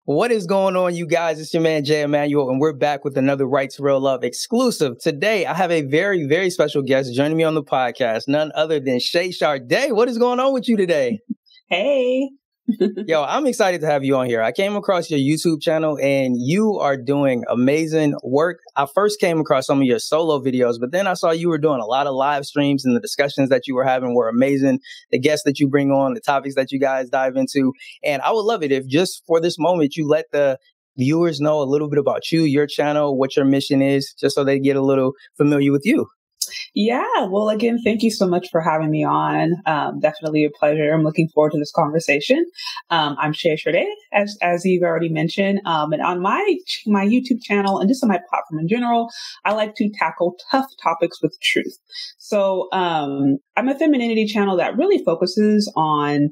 What is going on, you guys? It's your man, Immanuel, and we're back with another Right to Real Love exclusive. Today, I have a very, very special guest joining me on the podcast, none other than Chez Chardé. What is going on with you today? Hey. Yo, I'm excited to have you on here. I came across your YouTube channel and you are doing amazing work. I first came across some of your solo videos, but then I saw you were doing a lot of live streams and the discussions that you were having were amazing. The guests that you bring on, the topics that you guys dive into. And I would love it if just for this moment, you let the viewers know a little bit about you, your channel, what your mission is, just so they get a little familiar with you. Yeah. Well, again, thank you so much for having me on. Definitely a pleasure. I'm looking forward to this conversation. I'm Chez Chardé, as you've already mentioned. And on my YouTube channel and just on my platform in general, I like to tackle tough topics with truth. So I'm a femininity channel that really focuses on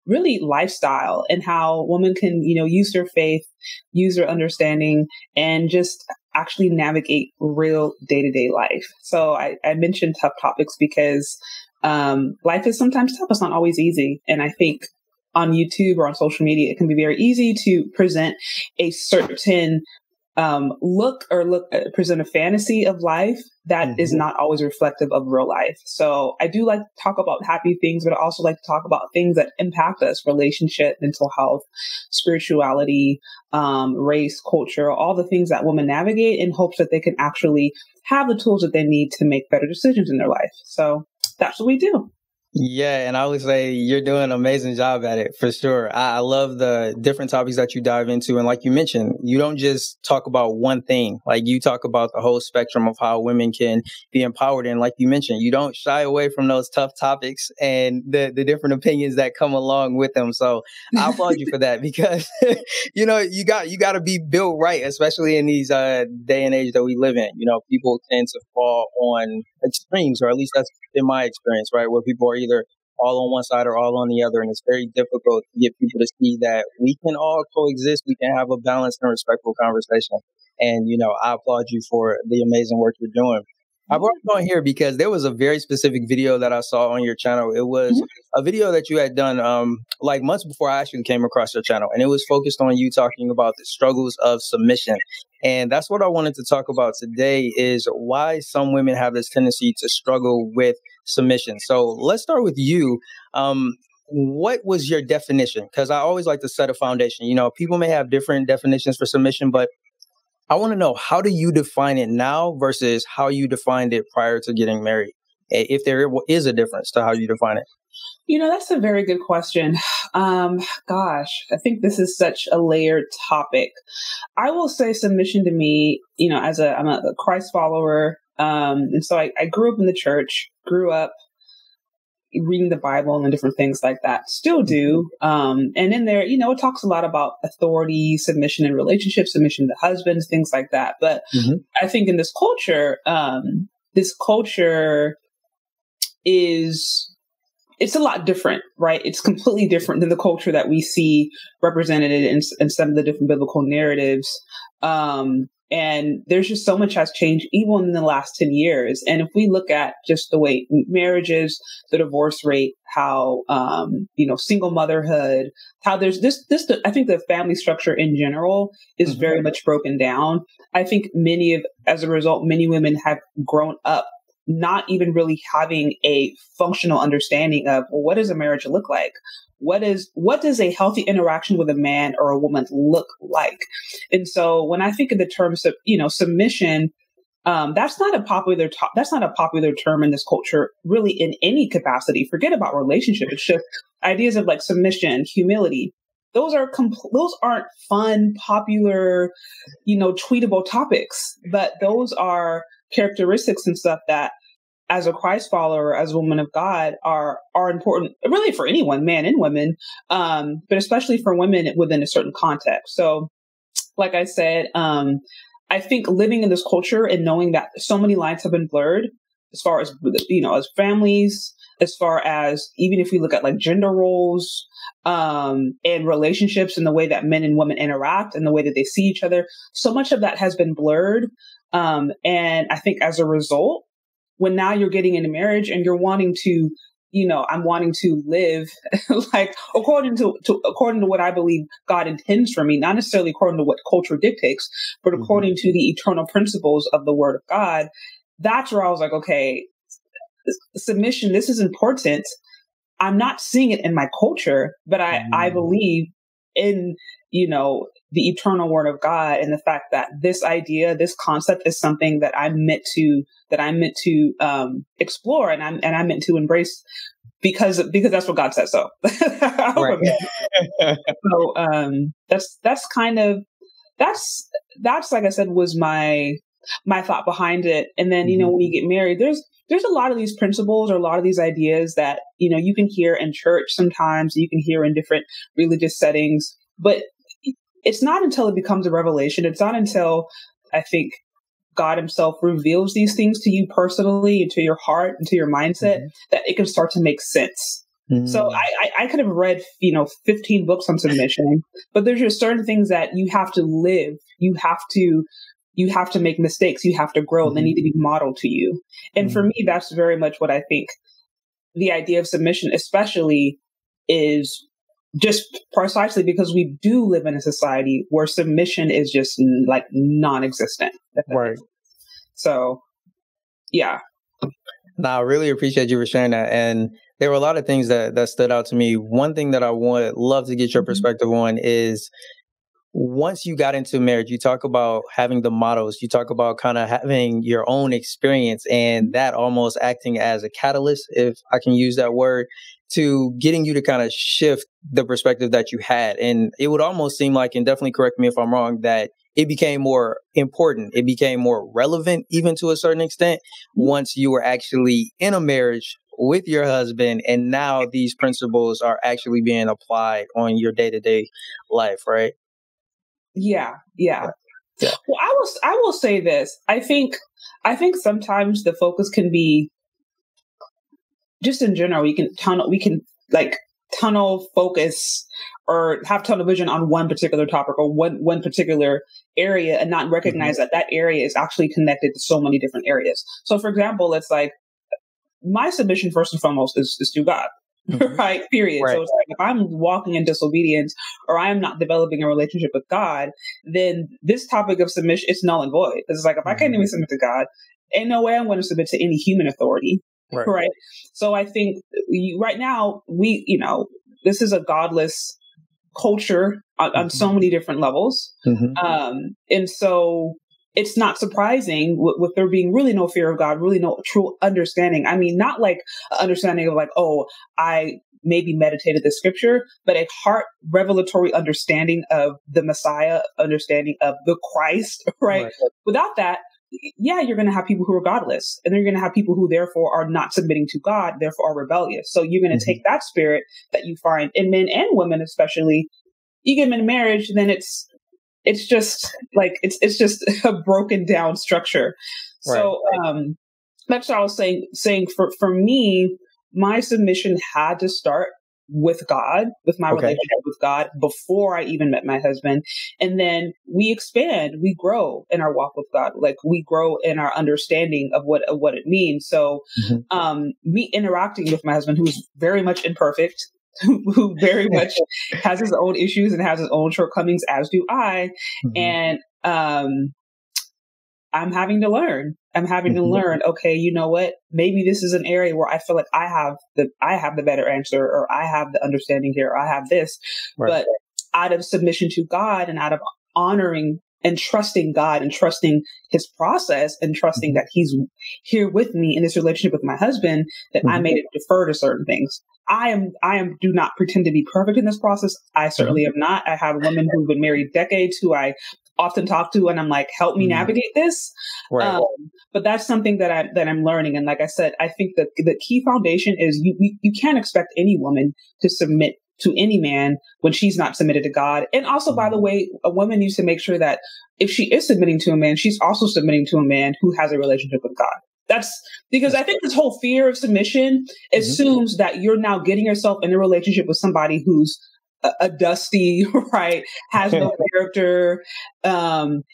really lifestyle and how women can, use their faith, use their understanding, and just actually navigate real day-to-day life. So I mentioned tough topics because life is sometimes tough. It's not always easy. And I think on YouTube or on social media, it can be very easy to present a certain present a fantasy of life that is not always reflective of real life. So I do like to talk about happy things, but I also like to talk about things that impact us: relationship, mental health, spirituality, race, culture, all the things that women navigate in hopes that they can actually have the tools that they need to make better decisions in their life. So that's what we do. Yeah, and I would say you're doing an amazing job at it, for sure. I love the different topics that you dive into. And like you mentioned, you don't just talk about one thing. Like, you talk about the whole spectrum of how women can be empowered. And like you mentioned, you don't shy away from those tough topics and the different opinions that come along with them. So I applaud you for that, because, you got to be built right, especially in these day and age that we live in. People tend to fall on extremes, or at least that's in my experience, right? Where people are either all on one side or all on the other. And it's very difficult to get people to see that we can all coexist. We can have a balanced and respectful conversation. And, I applaud you for the amazing work you're doing. I brought you on here because there was a very specific video that I saw on your channel. It was a video that you had done like months before I actually came across your channel. And it was focused on you talking about the struggles of submission. And that's what I wanted to talk about today, is why some women have this tendency to struggle with submission. So let's start with you. What was your definition? Because I always like to set a foundation. People may have different definitions for submission, but I want to know, how do you define it now versus how you defined it prior to getting married? If there is a difference to how you define it. That's a very good question. Gosh, I think this is such a layered topic. I will say submission to me, I'm a Christ follower. And so I grew up in the church, grew up reading the Bible and different things like that, still do. And in there, it talks a lot about authority, submission in relationships, submission to husbands, things like that. But I think in this culture it's a lot different, right? It's completely different than the culture that we see represented in some of the different biblical narratives. And there's just so much has changed even in the last 10 years. And if we look at just the way marriages, the divorce rate, how, single motherhood, how there's I think the family structure in general is very much broken down. I think as a result, many women have grown up not even really having a functional understanding of, well, what does a marriage look like? What does a healthy interaction with a man or a woman look like? And so when I think of the term, submission, that's not a popular term in this culture, really, in any capacity. Forget about relationship. It's just ideas of like submission, humility. Those aren't fun, popular, tweetable topics, but those are characteristics and stuff that, as a Christ follower, as a woman of God, are important, really, for anyone, man and women, but especially for women within a certain context. So, like I said, I think living in this culture and knowing that so many lines have been blurred, as far as, as families, as far as even if we look at like gender roles, and relationships and the way that men and women interact and the way that they see each other, so much of that has been blurred. And I think as a result, when now you're getting into marriage and you're wanting to I'm wanting to live like according to what I believe God intends for me, not necessarily according to what culture dictates, but according to the eternal principles of the Word of God. That's where I was like, okay, submission, this is important. I'm not seeing it in my culture, but I believe in, the eternal Word of God, and the fact that this idea, this concept is something that I'm meant to explore, and I'm meant to embrace because that's what God says. So, Right. so that's kind of that's like I said was my thought behind it. And then when you get married, there's a lot of these principles or a lot of these ideas that you can hear in church sometimes, you can hear in different religious settings, but it's not until it becomes a revelation. It's not until I think God himself reveals these things to you personally, into your heart, into your mindset, that it can start to make sense. So I could have read, 15 books on submission, but there's just certain things that you have to live. You have to make mistakes. You have to grow. They need to be modeled to you. And for me, that's very much what I think the idea of submission, especially, is just precisely because we do live in a society where submission is just like non-existent. Right. So, yeah. No, I really appreciate you for sharing that. And there were a lot of things that stood out to me. One thing that I would love to get your perspective on is, once you got into marriage, you talk about having the models, you talk about kind of having your own experience, and that almost acting as a catalyst, if I can use that word, to getting you to kind of shift the perspective that you had. And it would almost seem like, and definitely correct me if I'm wrong, that it became more important. It became more relevant, even to a certain extent, once you were actually in a marriage with your husband. And now these principles are actually being applied on your day-to-day life, right? Yeah. Well, I will say this. I think sometimes the focus can be just in general. We can tunnel focus or have tunnel vision on one particular topic or one particular area, and not recognize that area is actually connected to so many different areas. So, for example, it's like my submission first and foremost is to God. Right. Period. Right. So it's like, if I'm walking in disobedience or I am not developing a relationship with God, then this topic of submission is null and void. It's like, if I can't even submit to God, ain't no way I'm going to submit to any human authority. Right. So I think right now this is a godless culture on so many different levels. And so it's not surprising with there being really no fear of God, really no true understanding. I mean, not like an understanding of like, oh, I maybe meditated the scripture, but a heart revelatory understanding of the Messiah, understanding of the Christ, right? Without that, yeah, you're going to have people who are godless, and then you're going to have people who therefore are not submitting to God, therefore are rebellious. So you're going to take that spirit that you find in men and women, especially, you get them in marriage, then it's just like, it's just a broken down structure. So, that's what I was saying for me, my submission had to start with God, with my relationship with God before I even met my husband. And then we expand, we grow in our walk with God. Like, we grow in our understanding of what it means. So, me interacting with my husband, who's very much imperfect, who very much has his own issues and has his own shortcomings, as do I. And I'm having to learn. Okay, you know what? Maybe this is an area where I feel like I have the better answer, or I have the understanding here, or I have this. But out of submission to God, and out of honoring and trusting God and trusting his process and trusting that he's here with me in this relationship with my husband, that I made it defer to certain things. I do not pretend to be perfect in this process. I certainly am not. I have women who've been married decades who I often talk to, and I'm like, help me navigate this. But that's something that I'm learning. And like I said, I think that the key foundation is you can't expect any woman to submit to any man when she's not submitted to God. And also, by the way, a woman needs to make sure that if she is submitting to a man, she's also submitting to a man who has a relationship with God. That's because I think this whole fear of submission assumes that you're now getting yourself in a relationship with somebody who's a dusty, right? Has no character,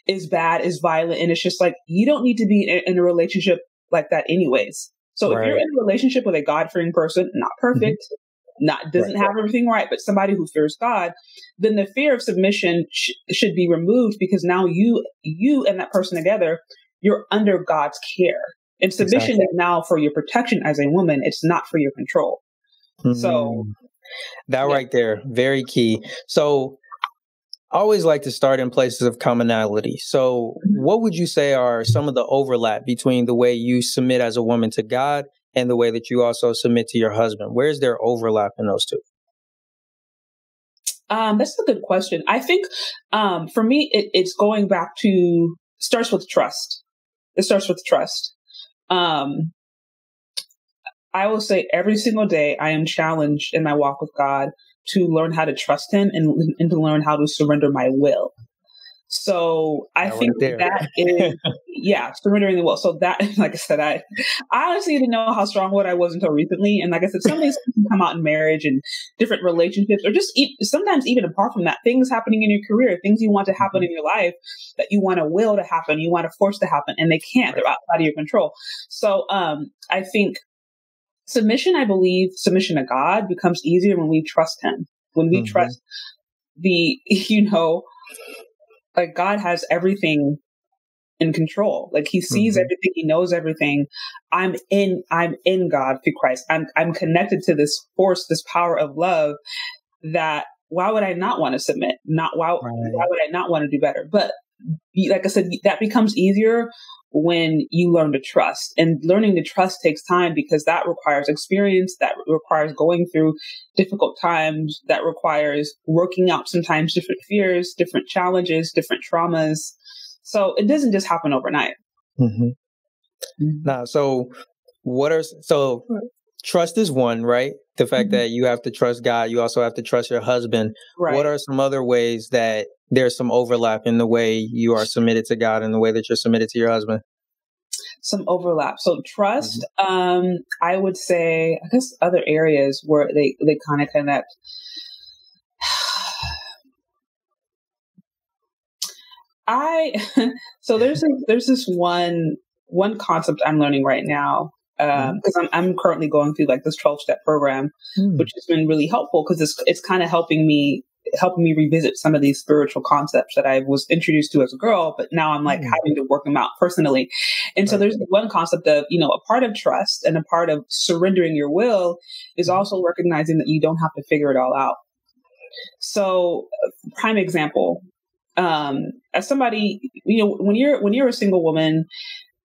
is bad, is violent. And it's just like, you don't need to be in a relationship like that anyways. So if you're Right. in a relationship with a God-fearing person, not perfect, doesn't have everything right, but somebody who fears God, then the fear of submission should be removed, because now you and that person together, you're under God's care. And submission Exactly. is now for your protection as a woman. It's not for your control. So That yeah. right there, very key. So I always like to start in places of commonality. So what would you say are some of the overlap between the way you submit as a woman to God and the way that you also submit to your husband? Where's there overlap in those two? That's a good question. I think for me, it's going back to, starts with trust. It starts with trust. I will say every single day I am challenged in my walk with God to learn how to trust Him and to learn how to surrender my will. So I That think right there. that is, surrendering the will. So that, like I said, I honestly didn't know how strong-willed I was until recently. And like I said, some of these things can come out in marriage and different relationships, or just sometimes even apart from that, things happening in your career, things you want to happen in your life that you want to will to happen, you want to force to happen, and they can't. They're outside of your control. So I think I believe submission to God becomes easier when we trust Him. When we trust like God has everything in control. Like He sees everything, He knows everything. I'm in God through Christ. I'm connected to this force, this power of love, that why would I not want to submit? Why would I not want to do better? But like I said, that becomes easier when you learn to trust. And learning to trust takes time, because that requires experience, that requires going through difficult times, that requires working out sometimes different fears, different challenges, different traumas. So it doesn't just happen overnight. Now, so trust is one, right? The fact that you have to trust God, you also have to trust your husband. Right. What are some other ways that there's some overlap in the way you are submitted to God and the way that you're submitted to your husband? Some overlap. So trust, I would say, I guess other areas where they kind of connect. So there's this one concept I'm learning right now, because I'm currently going through like this 12-step program, which has been really helpful, because it's kind of helping me revisit some of these spiritual concepts that I was introduced to as a girl, but now I'm like having to work them out personally. And so there's one concept of, a part of trust and a part of surrendering your will is also recognizing that you don't have to figure it all out. So prime example, as somebody, when you're a single woman,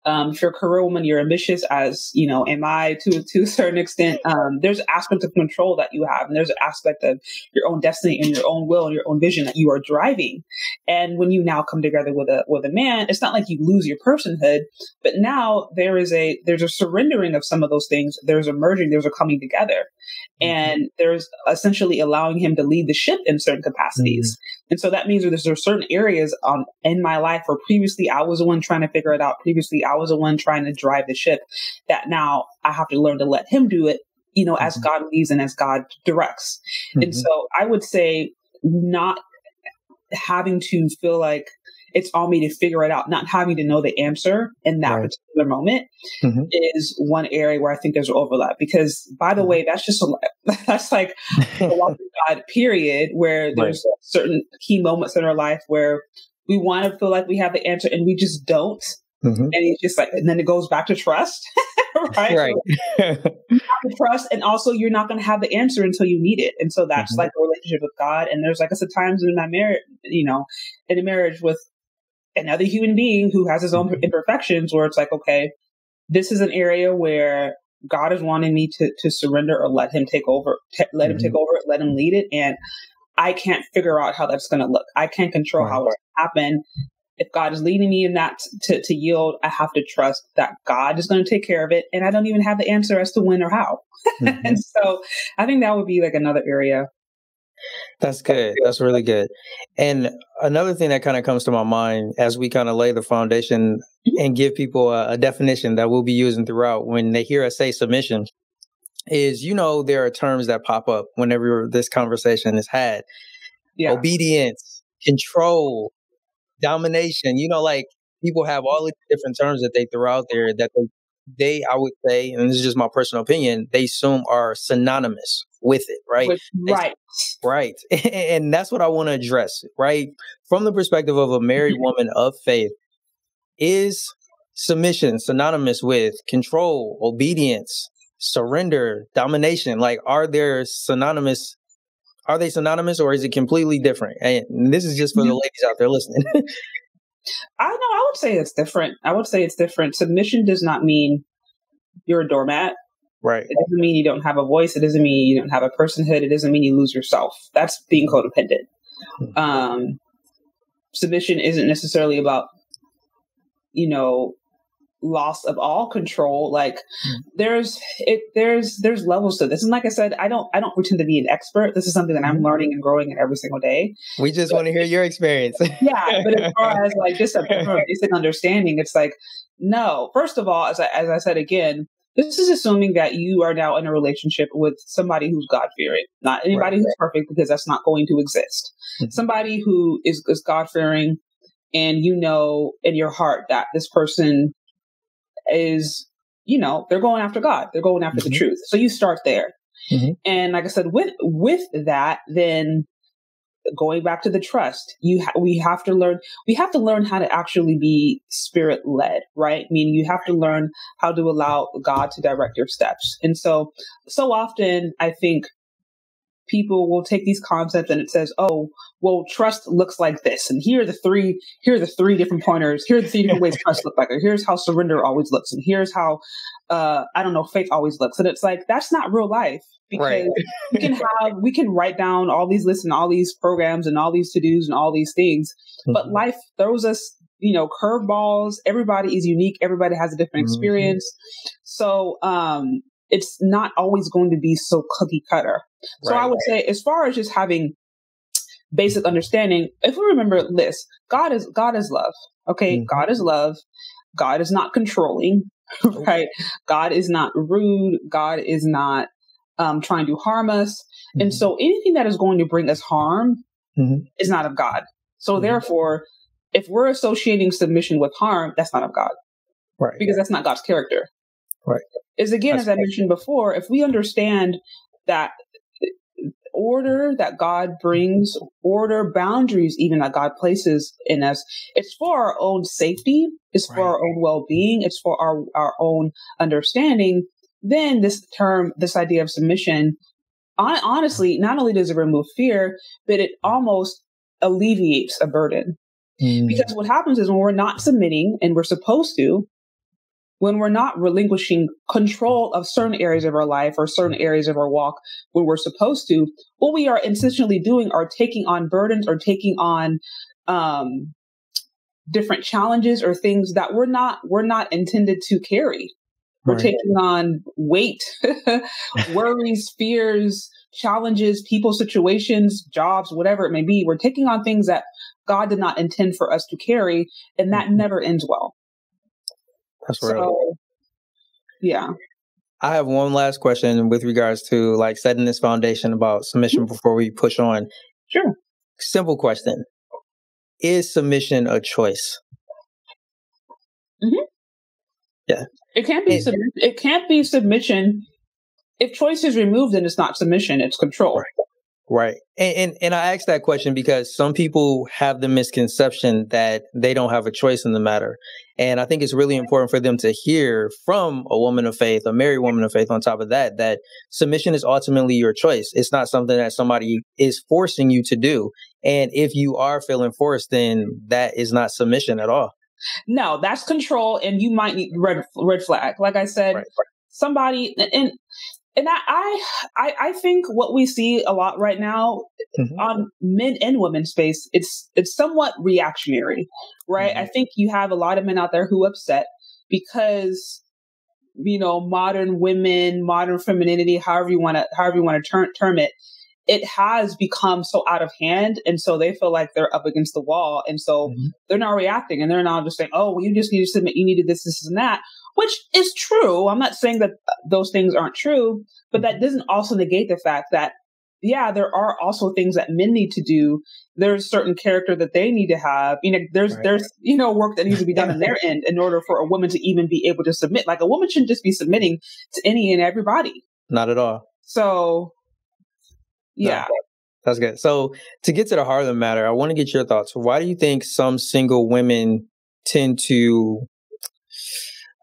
if you're a career woman, you're ambitious, as am I to a certain extent. There's an aspect of control that you have, and there's an aspect of your own destiny and your own will and your own vision that you are driving. And when you now come together with a man, it's not like you lose your personhood, but now there's a surrendering of some of those things. There's a merging, there's a coming together. And there's essentially allowing him to lead the ship in certain capacities. And so that means that there's certain areas in my life where previously I was the one trying to figure it out. Previously I was the one trying to drive the ship, that now I have to learn to let him do it, as God leads and as God directs. And so I would say not having to feel like it's on me to figure it out, not having to know the answer in that particular moment is one area where I think there's an overlap. Because, by the way, that's like a walk with God, period, where there's certain key moments in our life where we want to feel like we have the answer and we just don't. And it's just like, and then it goes back to trust, right? Right. So you have to trust, and also you're not going to have the answer until you need it. And so that's like a relationship with God. And there's, like I said, times in my marriage, in a marriage with another human being who has his own imperfections, where it's like, okay, this is an area where God is wanting me to surrender or let him take over, let him lead it. And I can't figure out how that's going to look. I can't control how it's going to happen. If God is leading me in that to yield, I have to trust that God is going to take care of it. And I don't even have the answer as to when or how. And so I think that would be like another area. That's good. That's really good. And another thing that kind of comes to my mind as we kind of lay the foundation and give people a definition that we'll be using throughout when they hear us say submission is, there are terms that pop up whenever this conversation is had. Obedience, control, domination, like people have all these different terms that they throw out there that they I would say, and this is just my personal opinion, they assume are synonymous with it, right? Right. Right. And that's what I want to address, right? From the perspective of a married woman of faith, is submission synonymous with control, obedience, surrender, domination? Like, are they synonymous, or is it completely different? And this is just for the ladies out there listening. I would say it's different. Submission does not mean you're a doormat. Right. It doesn't mean you don't have a voice. It doesn't mean you don't have a personhood. It doesn't mean you lose yourself. That's being codependent. Submission isn't necessarily about, loss of all control. Like there's levels to this. And like I said, I don't pretend to be an expert. This is something that I'm learning and growing in every single day. We just want to hear your experience. Yeah. But as far as like just a basic understanding, it's like, no, first of all, as I said again, this is assuming that you are now in a relationship with somebody who's God-fearing, not anybody who's perfect, because that's not going to exist. Somebody who is God-fearing, and in your heart that this person is, they're going after God. They're going after the truth. So you start there. And like I said, with that, then going back to the trust, we have to learn how to actually be spirit led, right? I mean, you have to learn how to allow God to direct your steps. And so often I think people will take these concepts and it says, oh, well, trust looks like this. And here are the three different pointers. Here are the three different ways trust looks like. Or here's how surrender always looks. And here's how, faith always looks. And it's like, that's not real life, because we can write down all these lists and all these programs and all these to-dos and all these things. But life throws us, curveballs. Everybody is unique. Everybody has a different experience. So, it's not always going to be so cookie cutter. So I would say, as far as just having basic understanding, if we remember this, God is love. Okay. God is love. God is not controlling, right? God is not rude. God is not trying to harm us. And so anything that is going to bring us harm is not of God. So therefore, if we're associating submission with harm, that's not of God. Right. Because that's not God's character. Right. As I mentioned before, if we understand that order that God brings, boundaries even that God places in us, it's for our own safety, it's for our own well-being, it's for our own understanding, then this idea of submission, honestly, not only does it remove fear, but it almost alleviates a burden. Because what happens is when we're not submitting, and we're supposed to, when we're not relinquishing control of certain areas of our life or certain areas of our walk when we're supposed to, what we are intentionally doing are taking on burdens or taking on different challenges or things that we're not intended to carry. We're taking on weight, worries, fears, challenges, people, situations, jobs, whatever it may be. We're taking on things that God did not intend for us to carry, and that never ends well. That's real. So, yeah. I have one last question with regards to like setting this foundation about submission before we push on. Sure. Simple question. Is submission a choice? Yeah. It can't be submission. If choice is removed, then it's not submission, it's control. Right. And I asked that question because some people have the misconception that they don't have a choice in the matter. And I think it's really important for them to hear from a woman of faith, a married woman of faith on top of that submission is ultimately your choice. It's not something that somebody is forcing you to do. And if you are feeling forced, then that is not submission at all. No, that's control. And you might need red flag. Like I said, somebody, and I think what we see a lot right now on men and women's space, it's somewhat reactionary, right? I think you have a lot of men out there who are upset because, modern women, modern femininity, however you want to term it, it has become so out of hand. And so they feel like they're up against the wall. And so they're not reacting, and they're not just saying, oh, well, you just need to submit. You needed this, and that, which is true. I'm not saying that those things aren't true, but that doesn't also negate the fact that yeah, there are also things that men need to do. There's certain character that they need to have. There's work that needs to be done on their end in order for a woman to even be able to submit. Like, a woman shouldn't just be submitting to any and everybody. Not at all. So, yeah. No, that's good. So to get to the heart of the matter, I want to get your thoughts. Why do you think some single women tend to,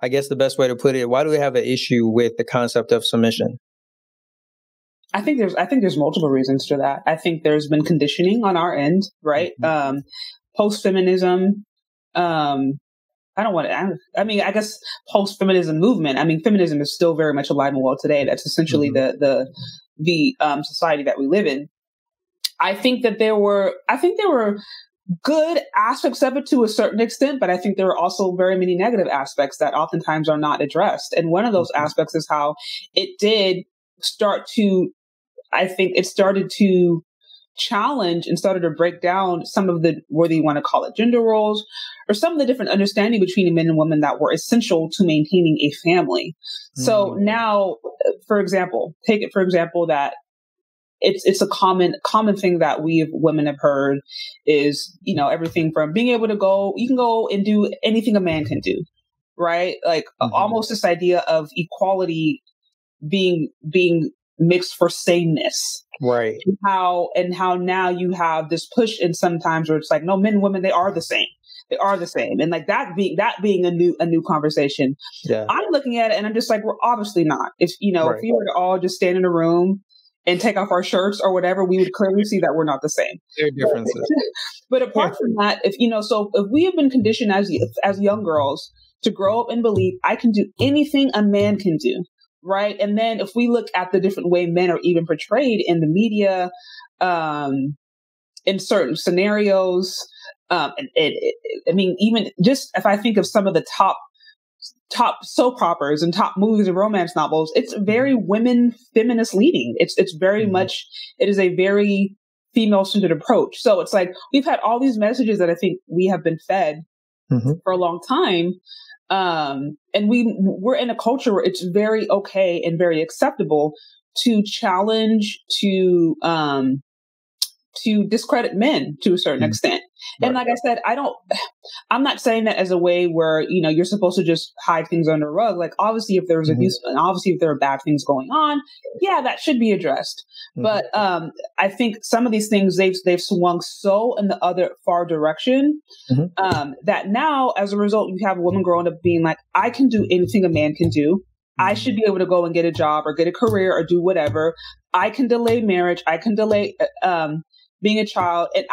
I guess the best way to put it, why do they have an issue with the concept of submission? I think there's multiple reasons for that. I think there's been conditioning on our end, right? Mm-hmm. Post-feminism. I guess post-feminism movement. I mean, feminism is still very much alive and well today. That's essentially the society that we live in. I think there were good aspects of it to a certain extent, but I think there are also very many negative aspects that oftentimes are not addressed. And one of those aspects is how it did start to challenge and started to break down some of the, whether you want to call it gender roles, or some of the different understanding between men and women that were essential to maintaining a family. So now, for example, that it's a common thing that women have heard is, everything from being able to you can go and do anything a man can do, right? Like almost this idea of equality being mixed for sameness. Right. And how now you have this push in sometimes where it's like, no, men and women, they are the same. They are the same. And like that being a new conversation. Yeah. I'm looking at it and I'm just like, we're obviously not. If we were to all just stand in a room and take off our shirts or whatever, we would clearly see that we're not the same. There are differences. But apart from that, if we have been conditioned as young girls to grow up and believe I can do anything a man can do. Right. And then if we look at the different way men are even portrayed in the media, in certain scenarios, even just if I think of some of the top soap operas and top movies and romance novels, it's very feminist leading. It's very much, it is a very female centered approach. So it's like, we've had all these messages that I think we have been fed for a long time. And we're in a culture where it's very okay and very acceptable to challenge, to discredit men to a certain extent. And like I said, I'm not saying that as a way where, you're supposed to just hide things under a rug. Like, obviously, if there's abuse and obviously if there are bad things going on, yeah, that should be addressed. But I think some of these things, they've swung so in the other far direction that now, as a result, you have a woman growing up being like, I can do anything a man can do. I should be able to go and get a job or get a career or do whatever. I can delay marriage. I can delay being a child, and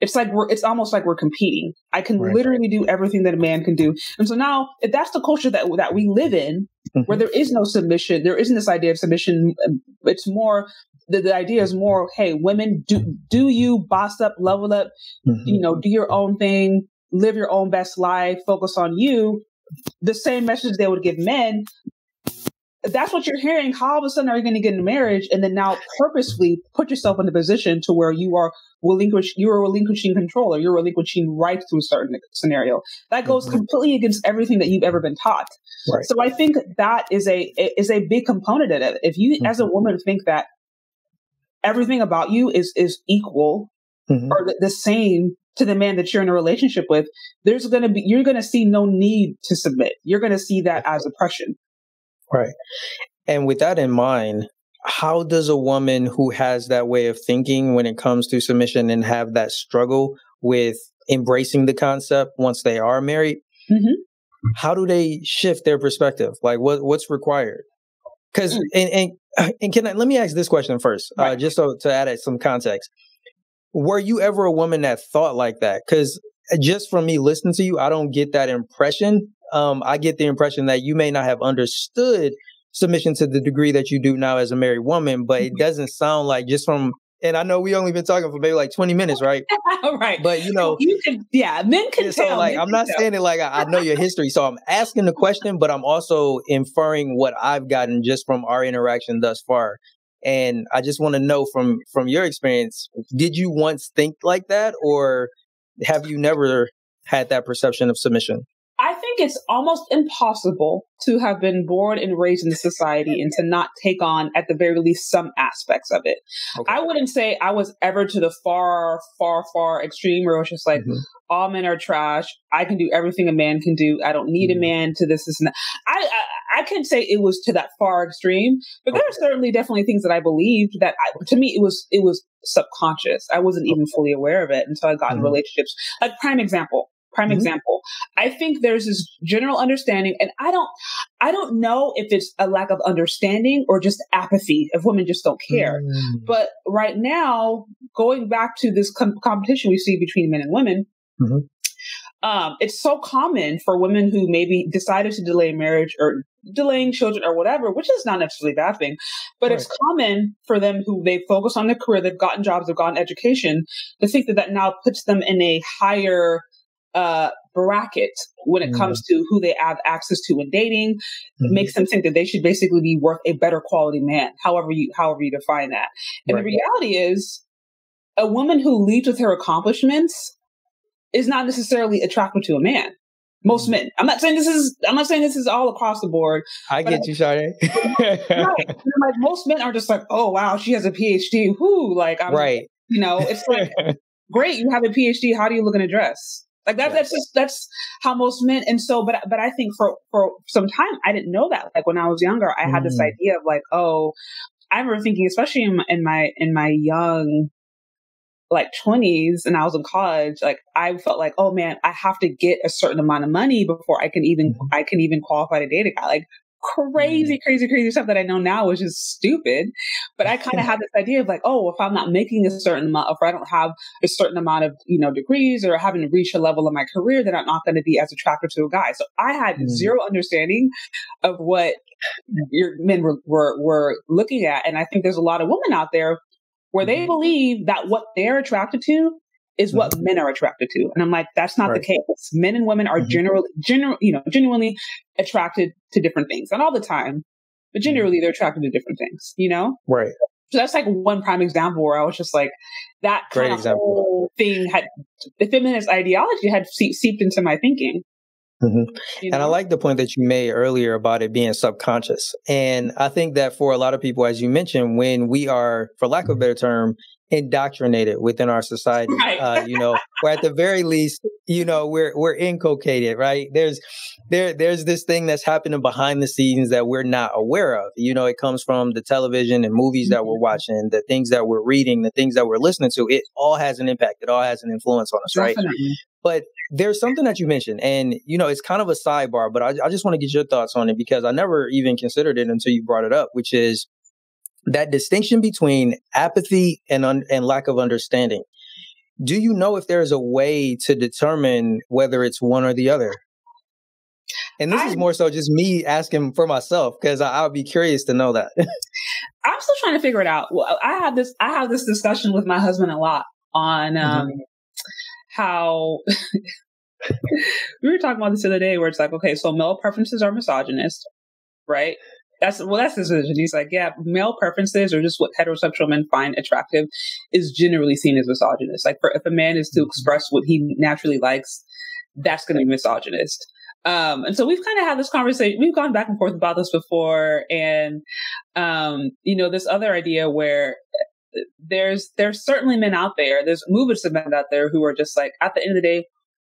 it's almost like we're competing. I can literally do everything that a man can do. And so now, if that's the culture that we live in, where there is no submission, there isn't this idea of submission. It's more, the idea is more, hey, women, do you boss up, level up, do your own thing, live your own best life, focus on you. The same message they would give men. If that's what you're hearing, how all of a sudden are you going to get in a marriage and then now purposefully put yourself in a position to where you're relinquishing control, or you're relinquishing rights to a certain scenario? That goes completely against everything that you've ever been taught. Right. So I think that is a big component of it. If you, as a woman, think that everything about you is equal or the same to the man that you're in a relationship with, you're going to see no need to submit. You're going to see that as oppression. Right. And with that in mind, how does a woman who has that way of thinking when it comes to submission and have that struggle with embracing the concept once they are married, how do they shift their perspective? Like what's required? Because and let me ask this question first, just so to add some context. Were you ever a woman that thought like that? Because just from me listening to you, I don't get that impression. I get the impression that you may not have understood submission to the degree that you do now as a married woman, but it doesn't sound like and I know we only been talking for maybe like 20 minutes, right? Right. But men can so tell. Like, I'm not saying it like I know your history. So I'm asking the question, but I'm also inferring what I've gotten just from our interaction thus far. And I just want to know from your experience, did you once think like that, or have you never had that perception of submission? I think think it's almost impossible to have been born and raised in the society and to not take on, at the very least, some aspects of it. Okay. I wouldn't say I was ever to the far, far, far extreme where it was just like, all men are trash. I can do everything a man can do. I don't need a man to this and that. I can't say it was to that far extreme, but there are certainly definitely things that I believed that to me, it was subconscious. I wasn't even fully aware of it until I got in relationships. Like prime example. I think there's this general understanding, and I don't know if it's a lack of understanding or just apathy, if women just don't care. But right now, going back to this competition we see between men and women, it's so common for women who maybe decided to delay marriage or delaying children or whatever, which is not necessarily a bad thing, but it's common for them who they focus on their career, they've gotten jobs, they've gotten education, to think that now puts them in a higher bracket when it comes to who they have access to in dating. It makes them think that they should basically be worth a better quality man, however you define that. And the reality is, a woman who leads with her accomplishments is not necessarily attracted to a man. Most men. I'm not saying this is all across the board. I get you, Chardé. Right. Like most men are just like, oh wow, she has a PhD. Whoo, like I'm it's like, great, you have a PhD. How do you look in a dress? Like that's how most men. And so, but I think for some time I didn't know that. Like when I was younger, I had this idea of like, oh, I remember thinking, especially in my young like 20s, and I was in college, like I felt like, oh man, I have to get a certain amount of money before I can even qualify to date a guy. Like crazy stuff that I know now was just stupid. But I kind of had this idea of like, oh, if I'm not making a certain amount, if I don't have a certain amount of, degrees or haven't reached a level of my career, then I'm not going to be as attractive to a guy. So I had zero understanding of what your men were looking at. And I think there's a lot of women out there where they believe that what they're attracted to is what men are attracted to. And I'm like, that's not the case. Men and women are genuinely attracted to different things. Not all the time, but generally they're attracted to different things, Right. So that's like one prime example where I was just like, that kind of whole thing the feminist ideology had seeped into my thinking. And I like the point that you made earlier about it being subconscious. And I think that for a lot of people, as you mentioned, when we are, for lack of a better term, indoctrinated within our society, or at the very least, we're inculcated, right? There's this thing that's happening behind the scenes that we're not aware of. It comes from the television and movies that we're watching, the things that we're reading, the things that we're listening to. It all has an impact. It all has an influence on us, Definitely. Right? But there's something that you mentioned, and, it's kind of a sidebar, but I just want to get your thoughts on it because I never even considered it until you brought it up, which is that distinction between apathy and lack of understanding. Do you know if there's a way to determine whether it's one or the other? And this is more so just me asking for myself because I'll be curious to know that. I'm still trying to figure it out. Well, I have this discussion with my husband a lot on how we were talking about this the other day where it's like, okay, so male preferences are misogynist, right? That's his vision. He's like, yeah, male preferences or just what heterosexual men find attractive is generally seen as misogynist. Like if a man is to express what he naturally likes, that's going to be misogynist. And so we've kind of had this conversation. We've gone back and forth about this before. And, this other idea where there's certainly men out there, there's movements of men out there who are just like, at the end of the day,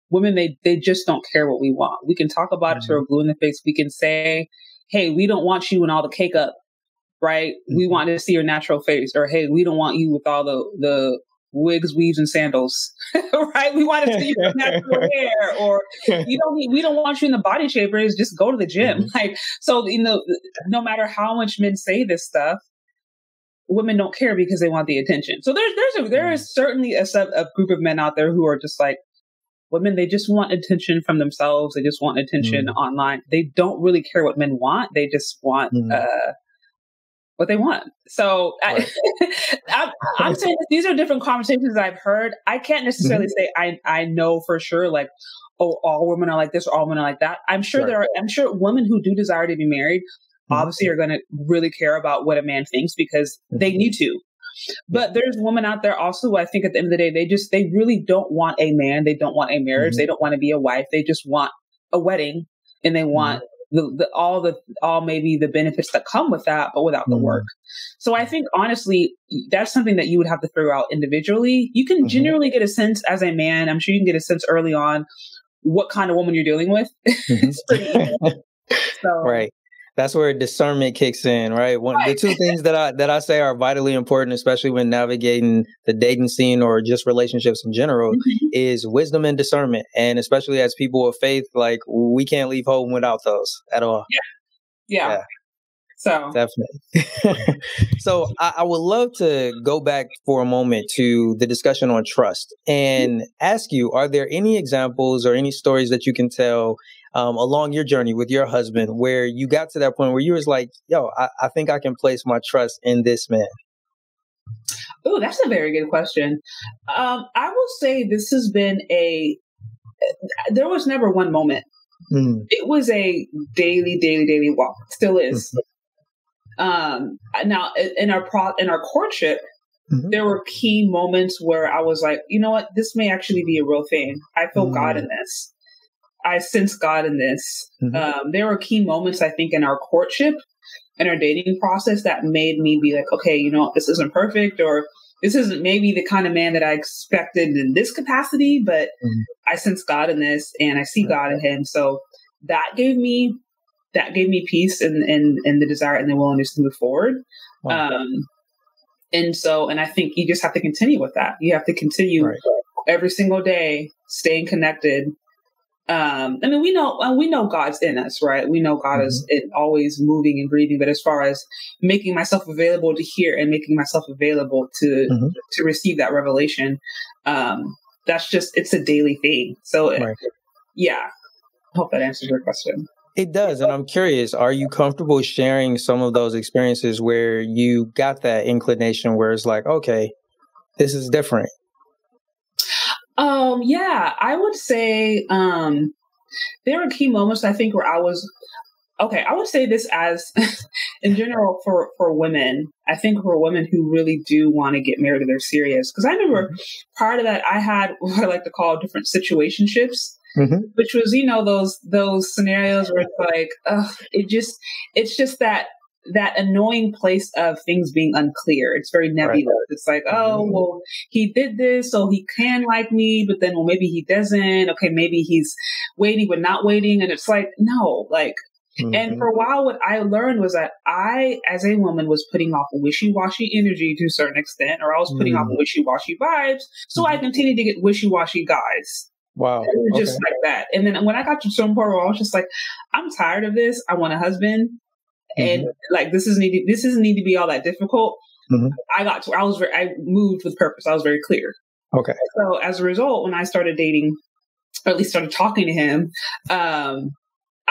women, they just don't care what we want. We can talk about it to her blue in the face. We can say, hey, we don't want you in all the cake up, right? We want to see your natural face. Or, hey, we don't want you with all the wigs, weaves, and sandals, right? We want to see your natural hair. Or we don't want you in the body shapers. Just go to the gym. Like, so, no matter how much men say this stuff, women don't care because they want the attention. So there is certainly a group of men out there who are just like, women, they just want attention from themselves. They just want attention online. They don't really care what men want. They just want what they want. So right. I'm saying these are different conversations that I've heard. I can't necessarily say I know for sure, like, oh, all women are like this or all women are like that. I'm sure I'm sure women who do desire to be married obviously are going to really care about what a man thinks because they need to. But there's women out there also who I think at the end of the day, they really don't want a man. They don't want a marriage. They don't want to be a wife. They just want a wedding and they want all maybe the benefits that come with that, but without the work. So I think honestly, that's something that you would have to figure out individually. You can generally get a sense as a man. I'm sure you can get a sense early on what kind of woman you're dealing with. It's pretty easy. So, right. That's where discernment kicks in, right? The two things that I say are vitally important, especially when navigating the dating scene or just relationships in general, is wisdom and discernment. And especially as people of faith, like we can't leave home without those at all. Yeah. So definitely. So I would love to go back for a moment to the discussion on trust and ask you, are there any examples or any stories that you can tell along your journey with your husband where you got to that point where you was like, yo, I think I can place my trust in this man? Oh, that's a very good question. I will say this has been there was never one moment. It was a daily walk. It still is. Now in our courtship, there were key moments where I was like, you know what, this may actually be a real thing. I feel God in this. I sense God in this. There were key moments, I think, in our courtship and our dating process that made me be like, okay, you know, this isn't perfect, or this isn't maybe the kind of man that I expected in this capacity, but I sense God in this and I see God in him. So that gave me peace and the desire and the willingness to move forward. Wow. And I think you just have to continue with that. You have to continue every single day, staying connected. I mean, we know God's in us, right? We know God is always moving and breathing. But as far as making myself available to hear and making myself available to receive that revelation, it's a daily thing. So yeah, I hope that answers your question. It does. And I'm curious, are you comfortable sharing some of those experiences where you got that inclination where it's like, okay, this is different? Yeah, I would say there were key moments, I think, where I would say this as in general for women. I think for women who really do want to get married and they're serious. Because I remember prior to that, I had what I like to call different situationships. Which was, you know, those scenarios where it's like, it's just that annoying place of things being unclear. It's very nebulous. Right. It's like, oh, well, he did this, so he can like me, but then, well, maybe he doesn't. Okay, maybe he's waiting, but not waiting. And it's like, no, like, and for a while, what I learned was that I, as a woman, was putting off wishy-washy energy to a certain extent, or I was putting off wishy-washy vibes. So I continued to get wishy-washy guys. Wow. Just like that. And then when I got to some point where I was just like, I'm tired of this. I want a husband. And like, this doesn't need to be all that difficult. I moved with purpose. I was very clear. Okay. So as a result, when I started dating, or at least started talking to him, I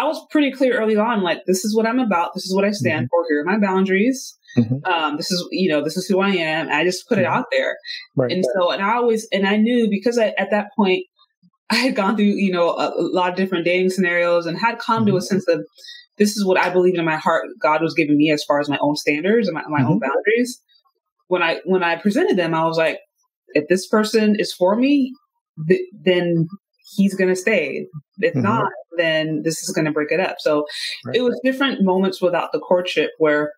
was pretty clear early on, like, this is what I'm about. This is what I stand for. Here are my boundaries. This is who I am. I just put it out there. Right. And so, and I knew, because at that point, I had gone through, you know, a lot of different dating scenarios and had come to a sense of, this is what I believe in my heart God was giving me as far as my own standards and my own boundaries. When I presented them, I was like, if this person is for me, then he's going to stay. If not, then this is going to break it up. So it was different moments without the courtship where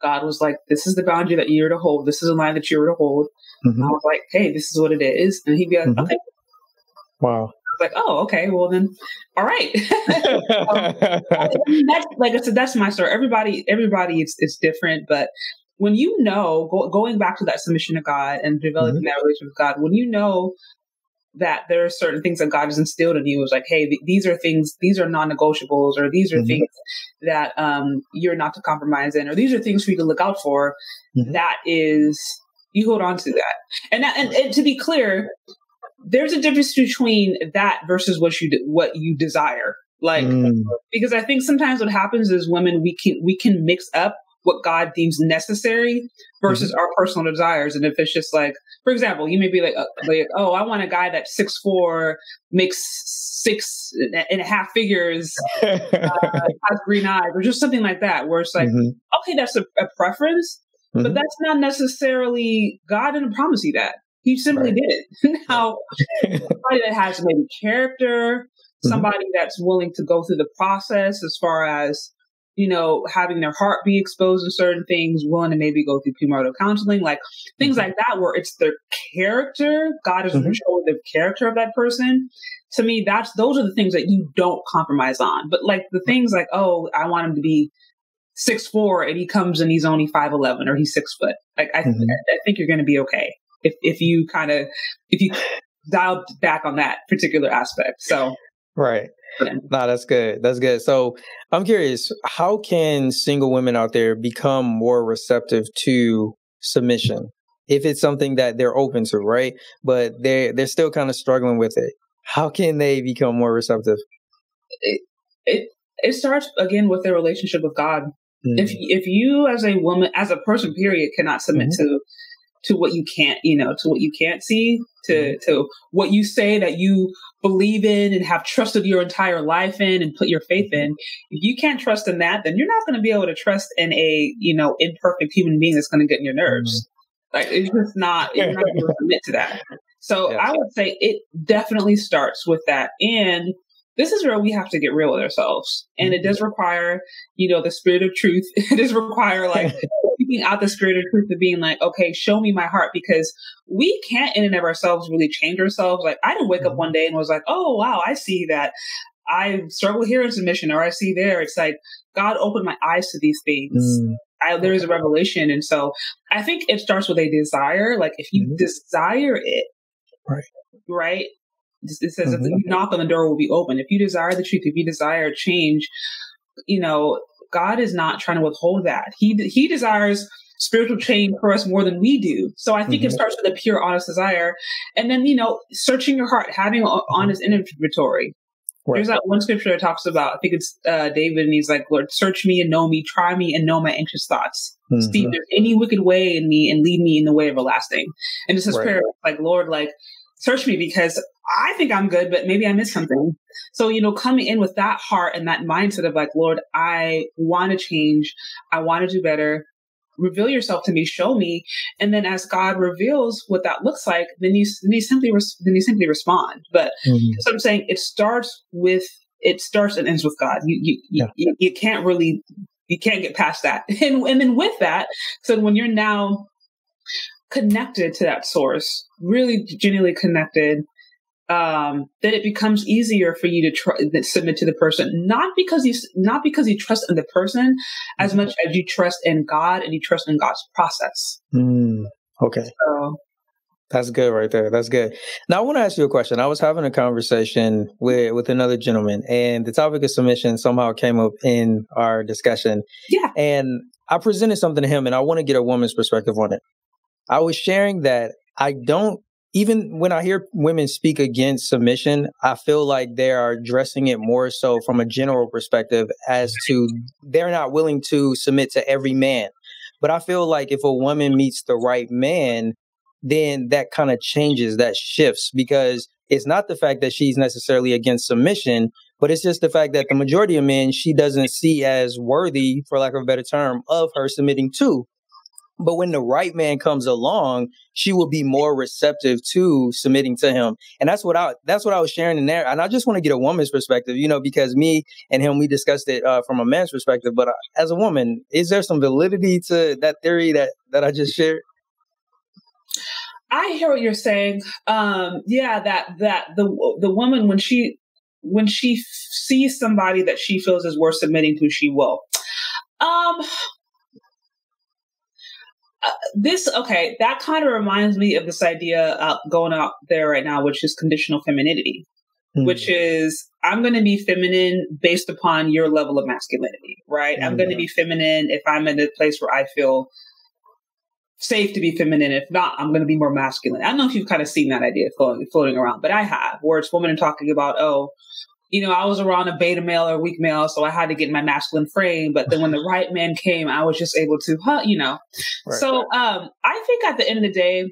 God was like, this is the boundary that you're to hold. This is a line that you're to hold. I was like, hey, this is what it is. And he'd be like, okay. Wow. I was like, oh, okay, well then, all right. That's, like I said, that's my story. Everybody, it's different. But when you know, going back to that submission to God and developing that relationship with God, when you know that there are certain things that God has instilled in you, it's like, hey, these are things, these are non-negotiables, or these are things that you're not to compromise in, or these are things for you to look out for. That is, you hold on to that. And to be clear, there's a difference between that versus what you desire. Like, because I think sometimes what happens is women, we can mix up what God deems necessary versus our personal desires. And if it's just like, for example, you may be like, oh, I want a guy that's 6'4", makes 6.5 figures, has green eyes, or just something like that, where it's like, okay, that's a preference, but that's not necessarily, God didn't promise you that. He simply did it. Now, somebody that has maybe character, somebody that's willing to go through the process as far as, having their heart be exposed to certain things, willing to maybe go through premarital counseling, like things like that, where it's their character. God is showing the character of that person. To me, those are the things that you don't compromise on. But like the things like, oh, I want him to be 6'4" and he comes and he's only 5'11" or he's 6 foot. Like I think you're going to be okay if you dial back on that particular aspect. So right. No, that's good. That's good. So I'm curious, how can single women out there become more receptive to submission if it's something that they're open to, right? But they're still kind of struggling with it. How can they become more receptive? It starts again with their relationship with God. If you as a woman, as a person, period, cannot submit to what you can't, to what you can't see, to what you say that you believe in and have trusted your entire life in and put your faith in. If you can't trust in that, then you're not going to be able to trust in a, imperfect human being that's going to get in your nerves. Like it's just not, you're not going to submit to that. So I would say it definitely starts with that. And this is where we have to get real with ourselves. And it does require, the spirit of truth. It does require speaking out the spirit of truth of being like, okay, show me my heart, because we can't in and of ourselves really change ourselves. Like I didn't wake up one day and was like, oh, wow, I see that I struggle here in submission, or I see there. It's like God opened my eyes to these things. There is a revelation. And so I think it starts with a desire. Like if you desire it, right? It says if you knock on the door will be open. If you desire the truth, if you desire change, God is not trying to withhold that. He desires spiritual change for us more than we do. So I think it starts with a pure, honest desire. And then, searching your heart, having an honest inventory. Right. There's that one scripture that talks about, I think it's David, and he's like, Lord, search me and know me, try me and know my anxious thoughts. See if there's any wicked way in me and lead me in the way everlasting. And it's this prayer, like, Lord, like, search me because I think I'm good, but maybe I missed something. So, coming in with that heart and that mindset of like, Lord, I want to change. I want to do better. Reveal yourself to me, show me. And then as God reveals what that looks like, then you simply respond. But so I'm saying it starts and ends with God. You can't get past that. And then with that, so when you're now connected to that source, really genuinely connected, then it becomes easier for you to submit to the person, not because you trust in the person as much as you trust in God and you trust in God's process. Okay. So, that's good right there. That's good. Now I want to ask you a question. I was having a conversation with another gentleman, and the topic of submission somehow came up in our discussion. Yeah. And I presented something to him, and I want to get a woman's perspective on it. I was sharing that even when I hear women speak against submission, I feel like they are addressing it more so from a general perspective as to they're not willing to submit to every man. But I feel like if a woman meets the right man, then that kind of changes, that shifts, because it's not the fact that she's necessarily against submission, but it's just the fact that the majority of men she doesn't see as worthy, for lack of a better term, of her submitting to. But when the right man comes along, she will be more receptive to submitting to him. And that's what I was sharing in there. And I just want to get a woman's perspective, because me and him, we discussed it from a man's perspective. But as a woman, is there some validity to that theory that I just shared? I hear what you're saying. That the woman, when she sees somebody that she feels is worth submitting to, she will. That kind of reminds me of this idea going out there right now, which is conditional femininity, which is I'm going to be feminine based upon your level of masculinity, right? I'm going to be feminine if I'm in a place where I feel safe to be feminine. If not, I'm going to be more masculine. I don't know if you've kind of seen that idea floating around, but I have, where it's women talking about, I was around a beta male or weak male, so I had to get in my masculine frame. But then when the right man came, I was just able to, Right, so I think at the end of the day,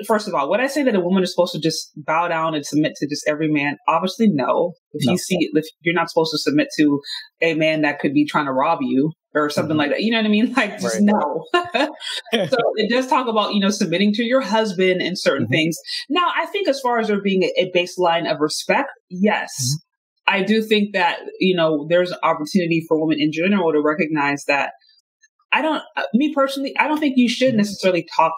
first of all, would I say that a woman is supposed to just bow down and submit to just every man? Obviously, no. If you're not supposed to submit to a man that could be trying to rob you, or something like that. You know what I mean? Like, just no. So it does talk about, submitting to your husband and certain things. Now, I think as far as there being a baseline of respect, yes. I do think that, there's an opportunity for women in general to recognize that me personally, I don't think you should necessarily talk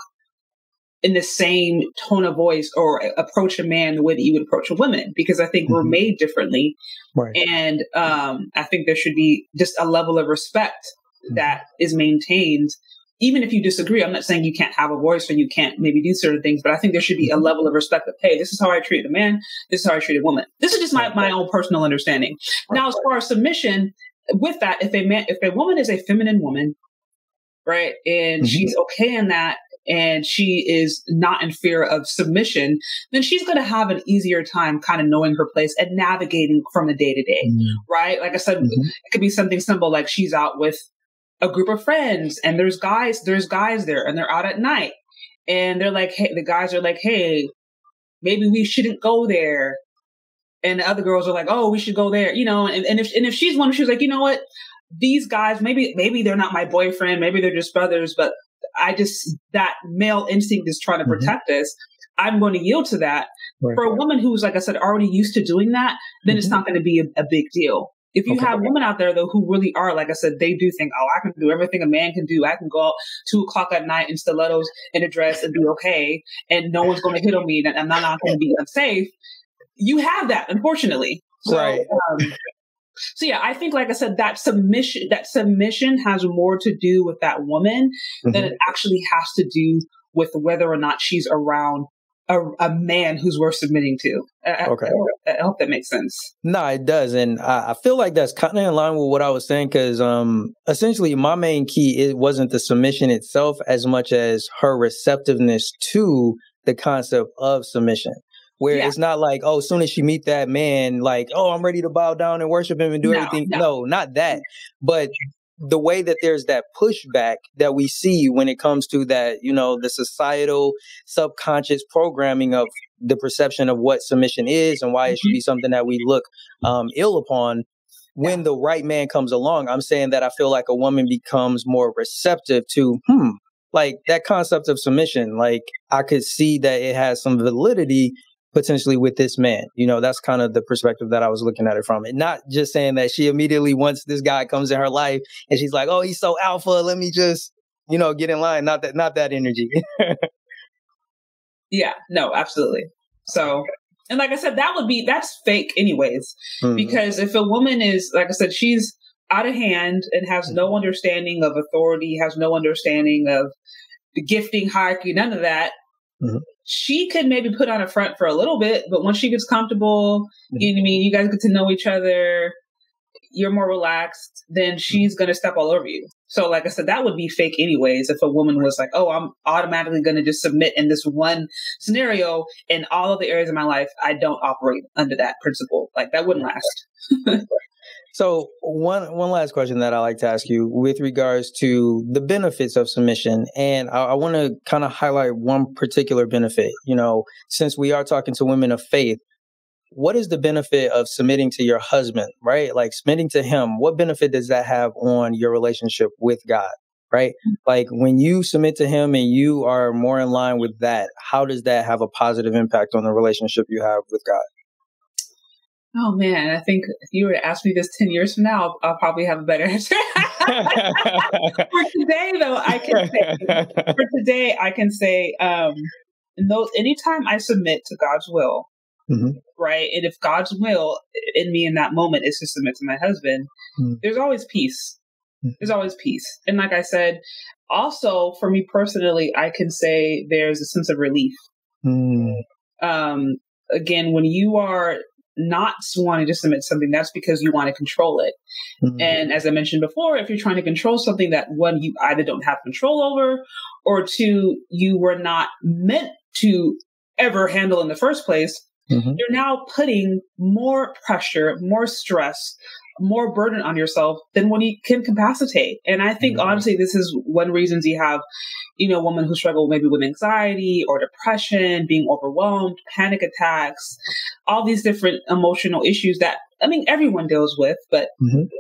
in the same tone of voice or approach a man the way that you would approach a woman, because I think we're made differently. Right. And I think there should be just a level of respect that is maintained. Even if you disagree, I'm not saying you can't have a voice or you can't maybe do certain things, but I think there should be a level of respect that, hey, this is how I treat a man. This is how I treat a woman. This is just my own personal understanding. Right. Now, as far as submission, with that, if a woman is a feminine woman, right, and she's okay in that, and she is not in fear of submission, then she's going to have an easier time kind of knowing her place and navigating from the day to day, right? Like I said, it could be something simple like she's out with a group of friends and there's guys there and they're out at night and they're like, hey, the guys are like, hey, maybe we shouldn't go there. And the other girls are like, oh, we should go there, and if she's one, she's like, you know what, these guys, maybe they're not my boyfriend, maybe they're just brothers, but that male instinct is trying to protect us. I'm going to yield to that. Right. For a woman who's, like I said, already used to doing that, then it's not going to be a big deal. If you have women out there, though, who really are, like I said, they do think, oh, I can do everything a man can do. I can go out 2:00 at night in stilettos in a dress and be okay. And no one's going to hit on me and I'm not going to be unsafe. You have that, unfortunately. So, right. So yeah, I think, like I said, that submission has more to do with that woman than it actually has to do with whether or not she's around a man who's worth submitting to. I hope that makes sense. No, it does. And I feel like that's kind of in line with what I was saying, because essentially my main key, it wasn't the submission itself as much as her receptiveness to the concept of submission. Where it's not like, oh, as soon as she meet that man, like, oh, I'm ready to bow down and worship him and do everything. No, not that. But the way that there's that pushback that we see when it comes to that, the societal subconscious programming of the perception of what submission is and why it should be something that we look ill upon. When the right man comes along, I'm saying that I feel like a woman becomes more receptive to, like that concept of submission. Like I could see that it has some validity potentially with this man. That's kind of the perspective that I was looking at it from. And not just saying that she immediately, once this guy comes in her life and she's like, oh, he's so alpha, let me just, get in line. Not that energy. Yeah, no, absolutely. So, and like I said, that's fake anyways, because if a woman is, like I said, she's out of hand and has no understanding of authority, has no understanding of the gifting hierarchy, none of that, she could maybe put on a front for a little bit, but once she gets comfortable, you know what I mean, you guys get to know each other, you're more relaxed, then she's going to step all over you. So like I said, that would be fake anyways. If a woman was like, oh, I'm automatically going to just submit in this one scenario, in all of the areas of my life, I don't operate under that principle. Like that wouldn't last. So one last question that I like to ask you with regards to the benefits of submission. And I want to kind of highlight one particular benefit. Since we are talking to women of faith, what is the benefit of submitting to your husband, right? Like submitting to him, what benefit does that have on your relationship with God, right? Like when you submit to him and you are more in line with that, how does that have a positive impact on the relationship you have with God? Oh man, I think if you were to ask me this 10 years from now, I'll probably have a better answer. For today, though, I can say, anytime I submit to God's will, right? And if God's will in me in that moment is to submit to my husband, there's always peace. There's always peace. And like I said, also for me personally, I can say there's a sense of relief. Again, when you are not wanting to submit something, that's because you want to control it. And as I mentioned before, if you're trying to control something that, one, you either don't have control over, or two, you were not meant to ever handle in the first place, you're now putting more pressure, more stress, more burden on yourself than when you can capacitate. And I think, honestly, this is one reason you have, women who struggle maybe with anxiety or depression, being overwhelmed, panic attacks, all these different emotional issues that everyone deals with, but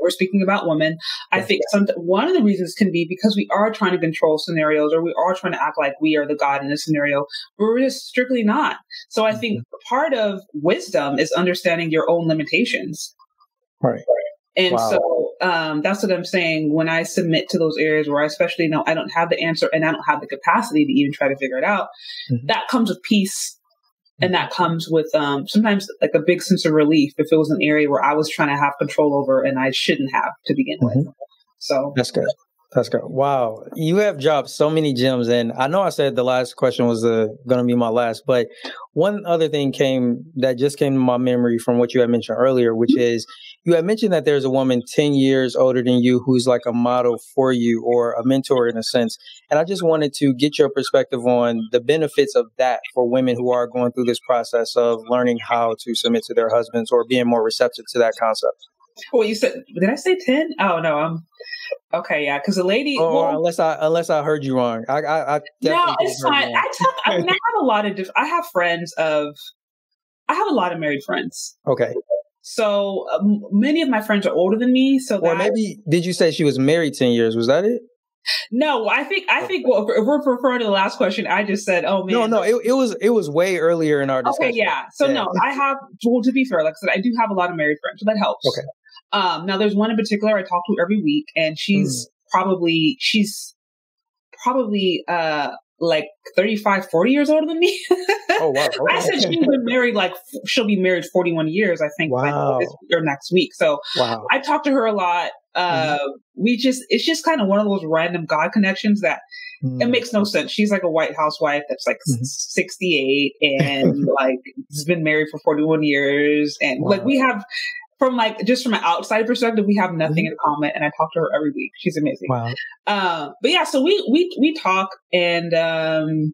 we're speaking about women. I think one of the reasons can be because we are trying to control scenarios, or we are trying to act like we are the God in a scenario, but we're just strictly not. So I think part of wisdom is understanding your own limitations. Right. And so that's what I'm saying. When I submit to those areas where I especially know I don't have the answer and I don't have the capacity to even try to figure it out, that comes with peace. And that comes with sometimes like a big sense of relief if it was an area where I was trying to have control over and I shouldn't have to begin with. So that's good. That's good. Wow. You have dropped so many gems. And I know I said the last question was going to be my last, but one other thing that just came to my memory from what you had mentioned earlier, which is you had mentioned that there's a woman 10 years older than you who's like a model for you, or a mentor in a sense. And I just wanted to get your perspective on the benefits of that for women who are going through this process of learning how to submit to their husbands or being more receptive to that concept. Well, you said, did I say 10? Oh, no, okay, yeah, because the lady. Unless I heard you wrong, I no, it's fine. I have a lot of I have a lot of married friends. Okay. So many of my friends are older than me. So or maybe did you say she was married 10 years? Was that it? No, I think. Well, if we're referring to the last question, I just said, "Oh man." No, it was way earlier in our discussion. Okay, yeah. So no, I have. Well, to be fair, like I said, I do have a lot of married friends, so that helps. Okay. Now there's one in particular I talk to every week, and she's probably like 35, 40 years older than me. Oh, wow. Okay. I said she's been married, she'll be married 41 years, I think, by this or next week. So I talk to her a lot. It's just kind of one of those random God connections that it makes no sense. She's like a white housewife that's like 68 and like has been married for 41 years. And like we have, from an outside perspective, we have nothing in common. And I talk to her every week. She's amazing. Wow. But yeah, so we talk, and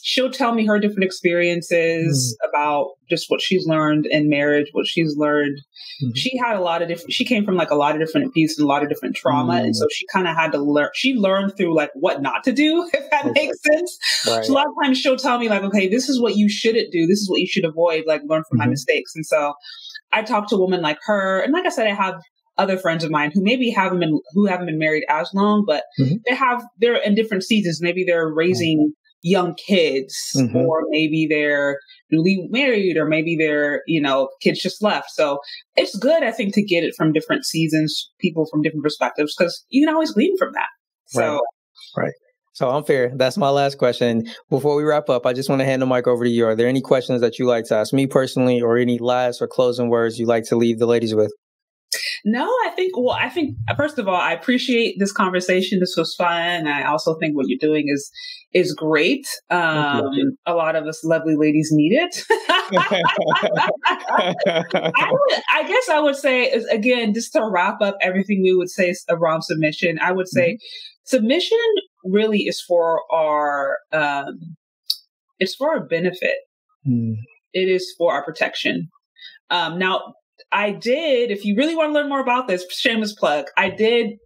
she'll tell me her different experiences about just what she's learned in marriage, what she's learned. She had she came from like a lot of different abuse and a lot of different trauma. And so she kind of had to learn, she learned through like what not to do, if that makes sense. Right. So a lot of times she'll tell me like, okay, this is what you shouldn't do. This is what you should avoid, like learn from my mistakes. And so I talk to a woman like her. And like I said, I have other friends of mine who maybe haven't been married as long, but they're in different seasons. Maybe they're raising young kids, or maybe they're newly married, or maybe they're, kids just left. So it's good, I think, to get it from different seasons, people from different perspectives, because you can always glean from that. So, right. So I'm fair. That's my last question. Before we wrap up, I just want to hand the mic over to you. Are there any questions that you like to ask me personally, or any last or closing words you'd like to leave the ladies with? No, I think first of all, I appreciate this conversation. This was fun. I also think what you're doing is great. A lot of us lovely ladies need it. I guess I would say, is, again, just to wrap up everything we would say around submission, I would say submission really is for our benefit. It is for our protection. Now, I did, if you really want to learn more about this, shameless plug, I did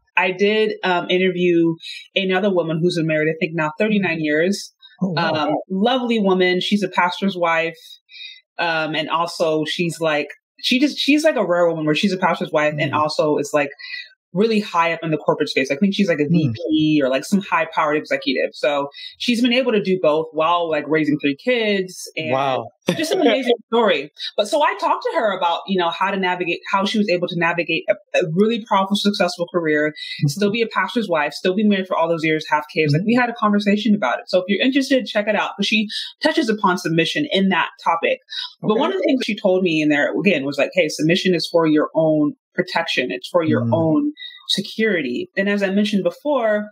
interview another woman who's been married, I think now 39 years. Oh, wow. Lovely woman. She's a pastor's wife. And also she's like a rare woman where she's a pastor's wife and also is like really high up in the corporate space. I think she's like a VP or like some high powered executive. So she's been able to do both while like raising 3 kids. And just an amazing story. But so I talked to her about, how she was able to navigate a really powerful, successful career, still be a pastor's wife, still be married for all those years, have kids. Like we had a conversation about it. So if you're interested, check it out. But she touches upon submission in that topic. But one of the things she told me in there, again, was like, hey, submission is for your own protection. It's for your own security. And as I mentioned before,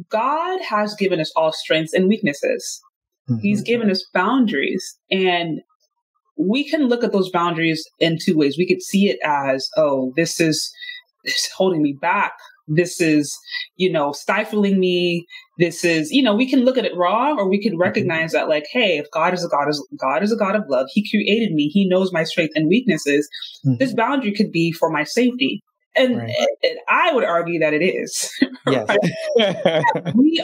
God has given us all strengths and weaknesses. He's given us boundaries, and we can look at those boundaries in 2 ways. We could see it as, oh, this is holding me back. This is, stifling me. This is, we can look at it wrong, or we could recognize that like, hey, if God is a God of love, he created me. He knows my strengths and weaknesses. This boundary could be for my safety. And I would argue that it is. Yes. We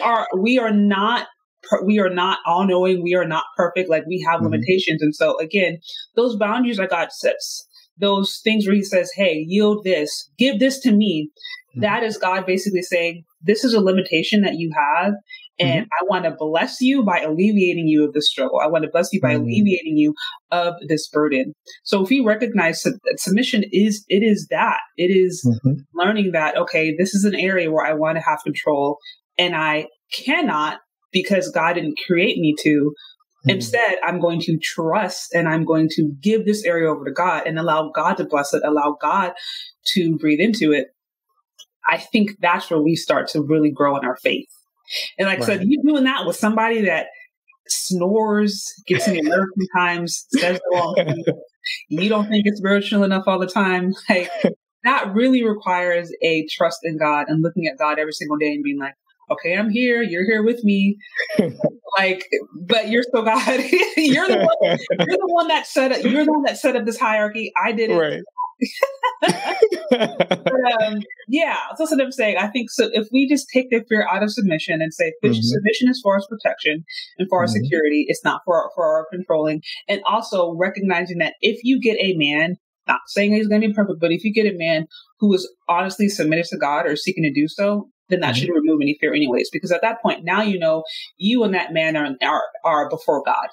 are not all knowing. We are not perfect. Like we have limitations. And so again, those boundaries are God sets. those things where he says, hey, yield this, give this to me, that is God basically saying, this is a limitation that you have. And I want to bless you by alleviating you of the struggle. I want to bless you by alleviating you of this burden. So if we recognize that submission is that. It is learning that, okay, this is an area where I want to have control and I cannot because God didn't create me to. Instead, I'm going to trust and I'm going to give this area over to God and allow God to bless it, allow God to breathe into it. I think that's where we start to really grow in our faith. And like I said, you doing that with somebody that snores, gets in the nerves sometimes, says the wrong thing, you don't think it's spiritual enough all the time. Like that really requires a trust in God and looking at God every single day and being like, okay, I'm here. You're here with me. Like, but you're still God. You're the one that set up. You're the one that set up this hierarchy. I didn't. Right. But, yeah, that's what I'm saying. I think so. If we just take the fear out of submission and say submission is for our protection and for our security, it's not for our controlling, and also recognizing that if you get a man, not saying he's going to be perfect, but if you get a man who is honestly submitted to God or seeking to do so, then that should remove any fear anyways. Because at that point, now you know you and that man are before God.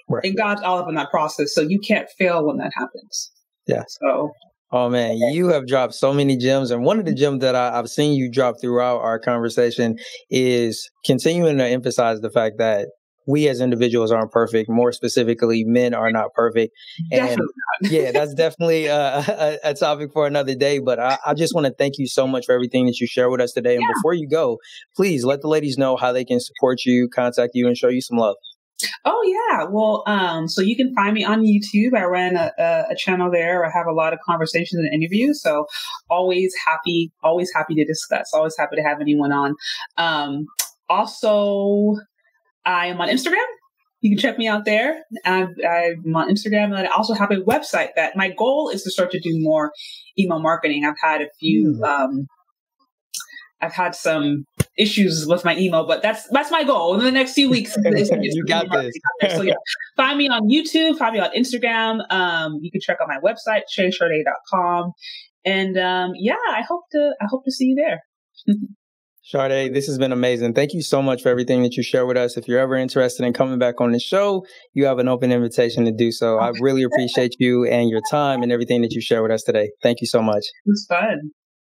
Right. And God's all up in that process. So you can't fail when that happens. Yeah. So. Oh, man, you have dropped so many gems. And one of the gems that I've seen you drop throughout our conversation is continuing to emphasize the fact that we as individuals aren't perfect. More specifically, men are not perfect. And yeah, that's definitely a topic for another day. But I just want to thank you so much for everything that you share with us today. And before you go, please let the ladies know how they can support you, contact you, and show you some love. Oh, yeah. Well, so you can find me on YouTube. I ran a channel there. I have a lot of conversations and interviews. So always happy to discuss, always happy to have anyone on. Also, I am on Instagram. You can check me out there. I'm on Instagram. And I also have a website that my goal is to start to do more email marketing. I've had a few, I've had some issues with my email, but that's my goal in the next few weeks. You got this. So yeah, find me on YouTube, find me on Instagram. You can check out my website, ChezChardé.com. And I hope to see you there. Chardé, this has been amazing. Thank you so much for everything that you share with us. If you're ever interested in coming back on the show, you have an open invitation to do so. I really appreciate you and your time and everything that you share with us today. Thank you so much. It was fun.